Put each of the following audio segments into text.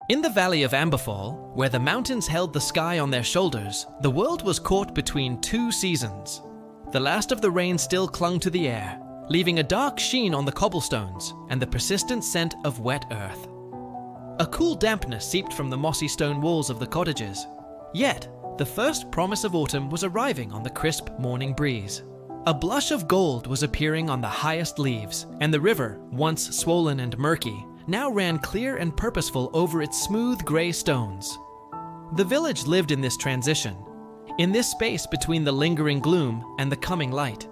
In the valley of Amberfall, where the mountains held the sky on their shoulders, the world was caught between two seasons. The last of the rain still clung to the air, leaving a dark sheen on the cobblestones and the persistent scent of wet earth. A cool dampness seeped from the mossy stone walls of the cottages. Yet, the first promise of autumn was arriving on the crisp morning breeze. A blush of gold was appearing on the highest leaves, and the river, once swollen and murky, now ran clear and purposeful over its smooth gray stones. The village lived in this transition, in this space between the lingering gloom and the coming light.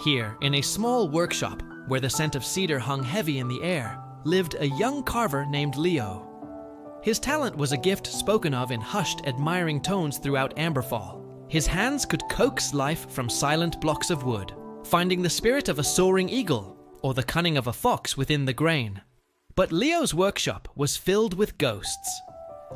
Here, in a small workshop, where the scent of cedar hung heavy in the air, lived a young carver named Leo. His talent was a gift spoken of in hushed, admiring tones throughout Amberfall. His hands could coax life from silent blocks of wood, finding the spirit of a soaring eagle or the cunning of a fox within the grain. But Leo's workshop was filled with ghosts.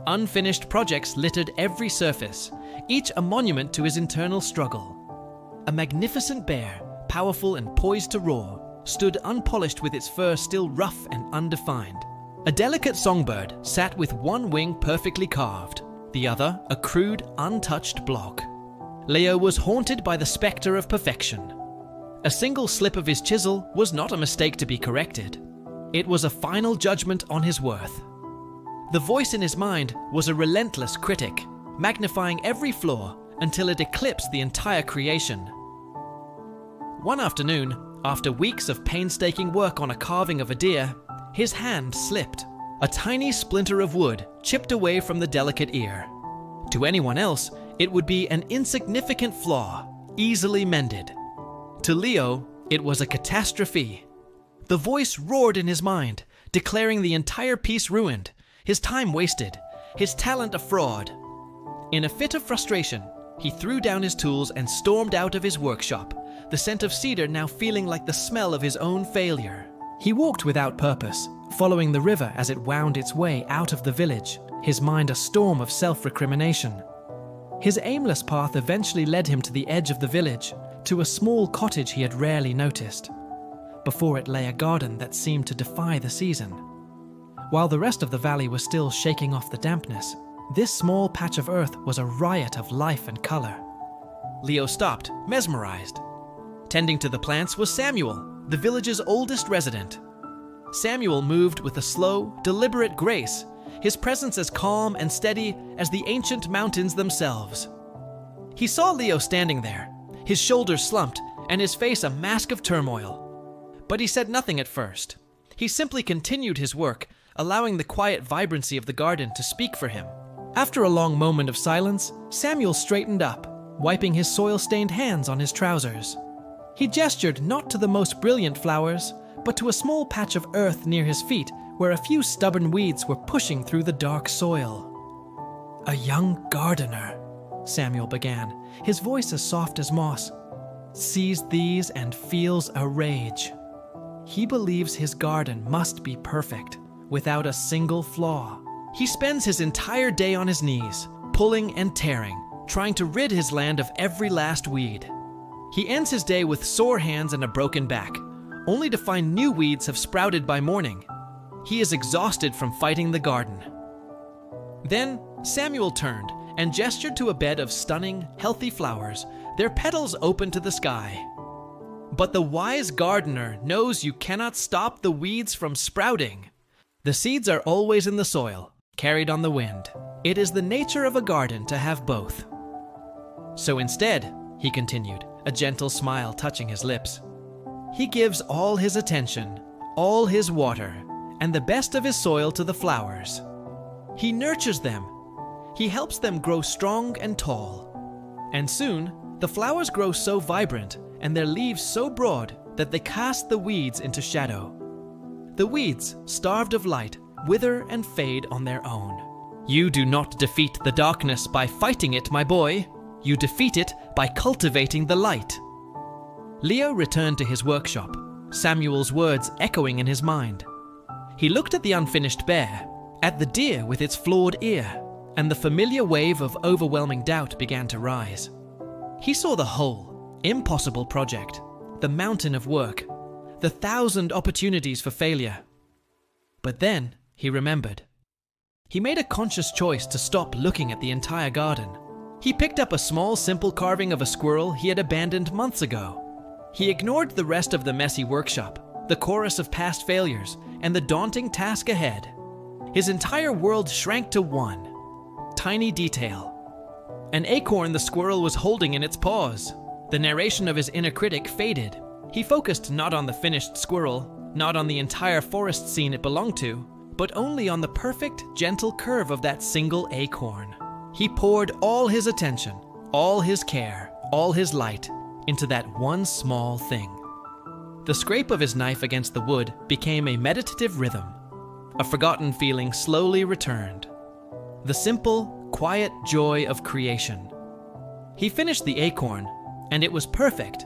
Unfinished projects littered every surface, each a monument to his internal struggle. A magnificent bear, powerful and poised to roar, stood unpolished with its fur still rough and undefined. A delicate songbird sat with one wing perfectly carved, the other a crude, untouched block. Leo was haunted by the spectre of perfection. A single slip of his chisel was not a mistake to be corrected. It was a final judgment on his worth. The voice in his mind was a relentless critic, magnifying every flaw until it eclipsed the entire creation. One afternoon, after weeks of painstaking work on a carving of a deer, his hand slipped. A tiny splinter of wood chipped away from the delicate ear. To anyone else, it would be an insignificant flaw, easily mended. To Leo, it was a catastrophe. The voice roared in his mind, declaring the entire piece ruined, his time wasted, his talent a fraud. In a fit of frustration, he threw down his tools and stormed out of his workshop, the scent of cedar now feeling like the smell of his own failure. He walked without purpose, following the river as it wound its way out of the village, his mind a storm of self-recrimination. His aimless path eventually led him to the edge of the village, to a small cottage he had rarely noticed. Before it lay a garden that seemed to defy the season. While the rest of the valley was still shaking off the dampness, this small patch of earth was a riot of life and color. Leo stopped, mesmerized. Tending to the plants was Samuel, the village's oldest resident. Samuel moved with a slow, deliberate grace, his presence as calm and steady as the ancient mountains themselves. He saw Leo standing there, his shoulders slumped and his face a mask of turmoil. But he said nothing at first. He simply continued his work, allowing the quiet vibrancy of the garden to speak for him. After a long moment of silence, Samuel straightened up, wiping his soil-stained hands on his trousers. He gestured not to the most brilliant flowers, but to a small patch of earth near his feet where a few stubborn weeds were pushing through the dark soil. "A young gardener," Samuel began, his voice as soft as moss, "sees these and feels a rage. He believes his garden must be perfect, without a single flaw. He spends his entire day on his knees, pulling and tearing, trying to rid his land of every last weed. He ends his day with sore hands and a broken back, only to find new weeds have sprouted by morning. He is exhausted from fighting the garden." Then Samuel turned and gestured to a bed of stunning, healthy flowers, their petals open to the sky. But the wise gardener knows you cannot stop the weeds from sprouting. The seeds are always in the soil, carried on the wind. It is the nature of a garden to have both. "So instead," he continued, a gentle smile touching his lips, "he gives all his attention, all his water, and the best of his soil to the flowers. He nurtures them. He helps them grow strong and tall. And soon, the flowers grow so vibrant and their leaves so broad that they cast the weeds into shadow. The weeds, starved of light, wither and fade on their own. You do not defeat the darkness by fighting it, my boy. You defeat it by cultivating the light." Leo returned to his workshop, Samuel's words echoing in his mind. He looked at the unfinished bear, at the deer with its flawed ear, and the familiar wave of overwhelming doubt began to rise. He saw the whole, impossible project, the mountain of work, the 1,000 opportunities for failure. But then he remembered. He made a conscious choice to stop looking at the entire garden. He picked up a small, simple carving of a squirrel he had abandoned months ago. He ignored the rest of the messy workshop, the chorus of past failures, and the daunting task ahead. His entire world shrank to one tiny detail. An acorn the squirrel was holding in its paws. The narration of his inner critic faded. He focused not on the finished squirrel, not on the entire forest scene it belonged to, but only on the perfect, gentle curve of that single acorn. He poured all his attention, all his care, all his light into that one small thing. The scrape of his knife against the wood became a meditative rhythm. A forgotten feeling slowly returned. The simple, quiet joy of creation. He finished the acorn, and it was perfect.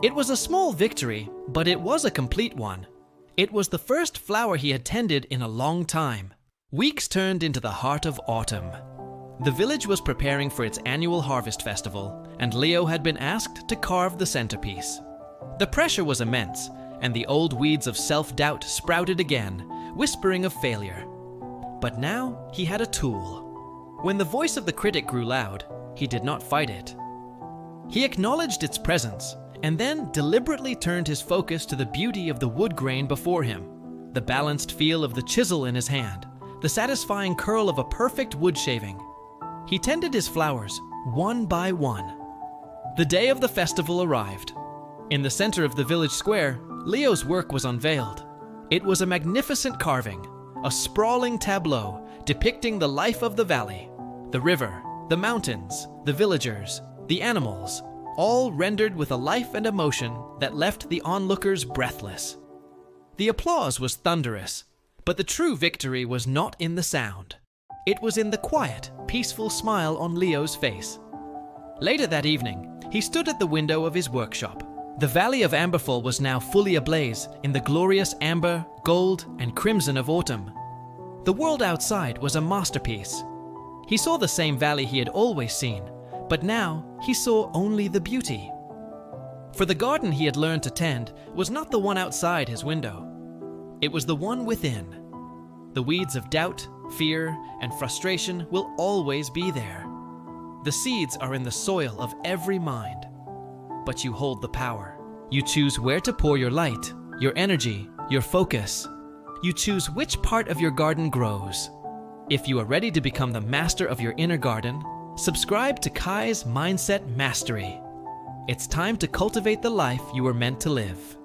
It was a small victory, but it was a complete one. It was the first flower he had tended in a long time. Weeks turned into the heart of autumn. The village was preparing for its annual harvest festival, and Leo had been asked to carve the centerpiece. The pressure was immense, and the old weeds of self-doubt sprouted again, whispering of failure. But now he had a tool. When the voice of the critic grew loud, he did not fight it. He acknowledged its presence, and then deliberately turned his focus to the beauty of the wood grain before him, the balanced feel of the chisel in his hand, the satisfying curl of a perfect wood shaving. He tended his flowers, one by one. The day of the festival arrived. In the center of the village square, Leo's work was unveiled. It was a magnificent carving, a sprawling tableau depicting the life of the valley, the river, the mountains, the villagers, the animals, all rendered with a life and emotion that left the onlookers breathless. The applause was thunderous, but the true victory was not in the sound. It was in the quiet, peaceful smile on Leo's face. Later that evening, he stood at the window of his workshop. The valley of Amberfall was now fully ablaze in the glorious amber, gold, and crimson of autumn. The world outside was a masterpiece. He saw the same valley he had always seen, but now he saw only the beauty. For the garden he had learned to tend was not the one outside his window. It was the one within. The weeds of doubt, fear, and frustration will always be there. The seeds are in the soil of every mind. But you hold the power. You choose where to pour your light, your energy, your focus. You choose which part of your garden grows. If you are ready to become the master of your inner garden, subscribe to Kai's Mindset Mastery. It's time to cultivate the life you were meant to live.